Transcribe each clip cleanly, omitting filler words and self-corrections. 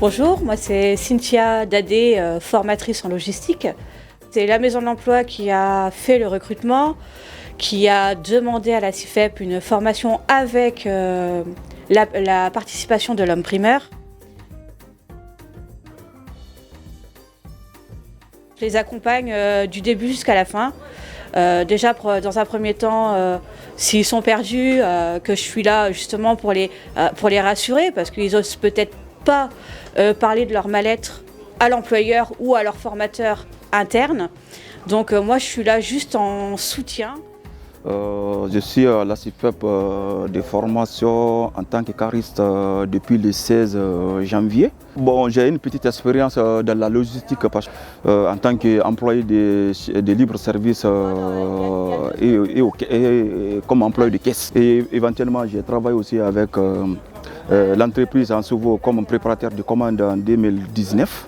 Bonjour, moi c'est Cynthia Dadé, formatrice en logistique. C'est la Maison de l'Emploi qui a fait le recrutement, qui a demandé à la CIFEP une formation avec la participation de l'homme primeur. Je les accompagne du début jusqu'à la fin. Déjà, dans un premier temps, s'ils sont perdus, que je suis là justement pour les rassurer, parce qu'ils osent peut-être pas parler de leur mal-être à l'employeur ou à leur formateur interne. Donc moi, je suis là juste en soutien. Je suis à la CIFEP de formation en tant que cariste depuis le 16 janvier. Bon, j'ai une petite expérience dans la logistique en tant qu'employé de libre-service et comme employé de caisse. Et éventuellement, j'ai travaillé aussi avec l'entreprise en Souveau comme préparateur de commandes en 2019.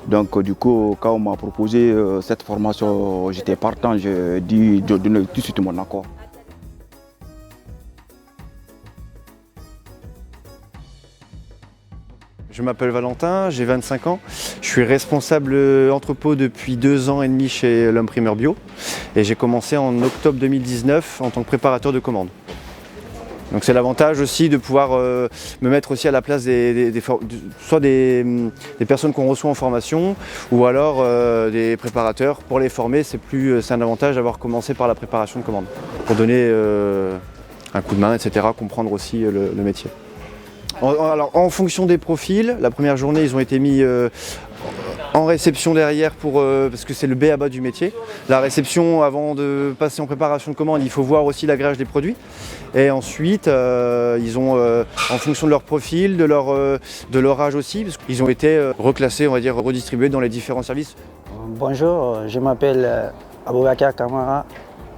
Donc du coup, quand on m'a proposé cette formation, j'étais partant, j'ai dit de donner tout de suite mon accord. Je m'appelle Valentin, j'ai 25 ans. Je suis responsable entrepôt depuis 2 ans et demi chez l'Homme Primeur Bio. Et j'ai commencé en octobre 2019 en tant que préparateur de commandes. Donc c'est l'avantage aussi de pouvoir me mettre aussi à la place soit des personnes qu'on reçoit en formation ou alors des préparateurs. Pour les former, c'est un avantage d'avoir commencé par la préparation de commandes pour donner un coup de main, etc., comprendre aussi le métier. Alors en fonction des profils, la première journée ils ont été mis en réception derrière parce que c'est le b.a-ba du métier. La réception, avant de passer en préparation de commande, il faut voir aussi l'agrégage des produits. Et ensuite, ils ont, en fonction de leur profil, de leur âge aussi, parce qu'ils ont été reclassés, on va dire, redistribués dans les différents services. Bonjour, je m'appelle Aboubakar Kamara.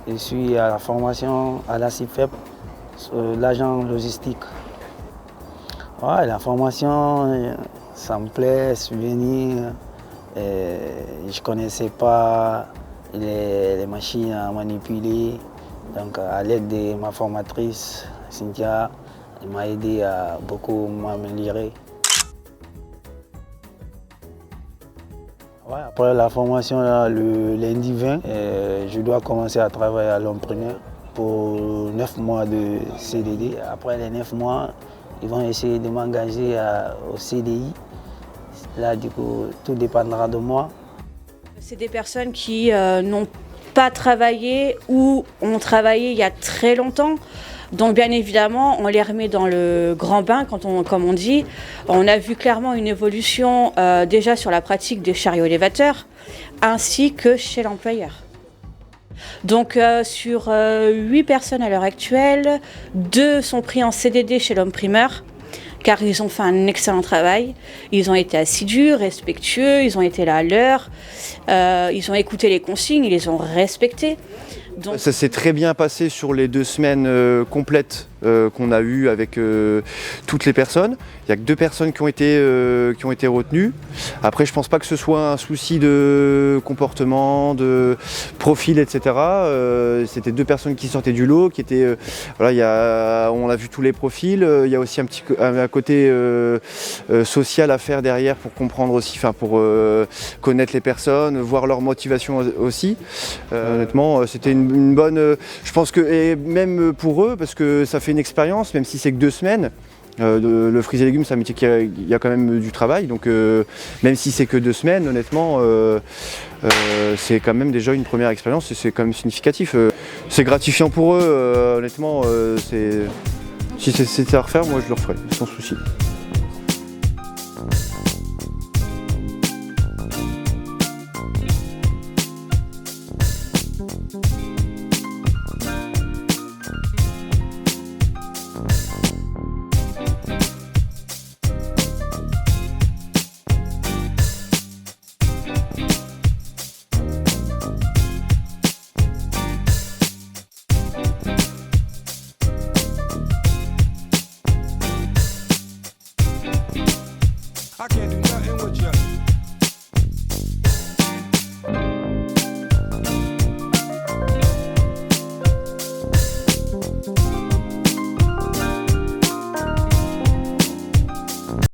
Je suis à la formation à la CIFEP, l'agent logistique. Ouais, la formation, ça me plaît, souvenir. Je ne connaissais pas les machines à manipuler. Donc à l'aide de ma formatrice, Cynthia, elle m'a aidé à beaucoup m'améliorer. Ouais, après la formation, là, le lundi 20, je dois commencer à travailler à l'Homme Primeur pour 9 mois de CDD. Après les 9 mois, ils vont essayer de m'engager au CDI. Là, du coup, tout dépendra de moi. C'est des personnes qui n'ont pas travaillé ou ont travaillé il y a très longtemps. Donc bien évidemment, on les remet dans le grand bain, comme on dit. On a vu clairement une évolution déjà sur la pratique des chariots élévateurs, ainsi que chez l'employeur. Donc sur 8 personnes à l'heure actuelle, 2 sont pris en CDD chez l'homme primeur, car ils ont fait un excellent travail. Ils ont été assidus, respectueux, ils ont été là à l'heure, ils ont écouté les consignes, ils les ont respectées. Donc... Ça s'est très bien passé sur les 2 semaines complètes qu'on a eues avec toutes les personnes. Il n'y a que 2 personnes qui ont été retenues. Après, je ne pense pas que ce soit un souci de comportement, de profil, etc. C'était 2 personnes qui sortaient du lot, qui étaient... voilà, on a vu tous les profils. Il y a aussi un côté social à faire derrière pour comprendre aussi, pour connaître les personnes, voir leur motivation aussi. Honnêtement, c'était une bonne... je pense que, et même pour eux, parce que ça fait une expérience, même si c'est que 2 semaines, le fruits et légumes, c'est un métier qui y a quand même du travail, donc même si c'est que 2 semaines, honnêtement, c'est quand même déjà une première expérience et c'est quand même significatif. C'est gratifiant pour eux, honnêtement, si c'était à refaire, moi je le referais, sans souci. I can't do nothing with you.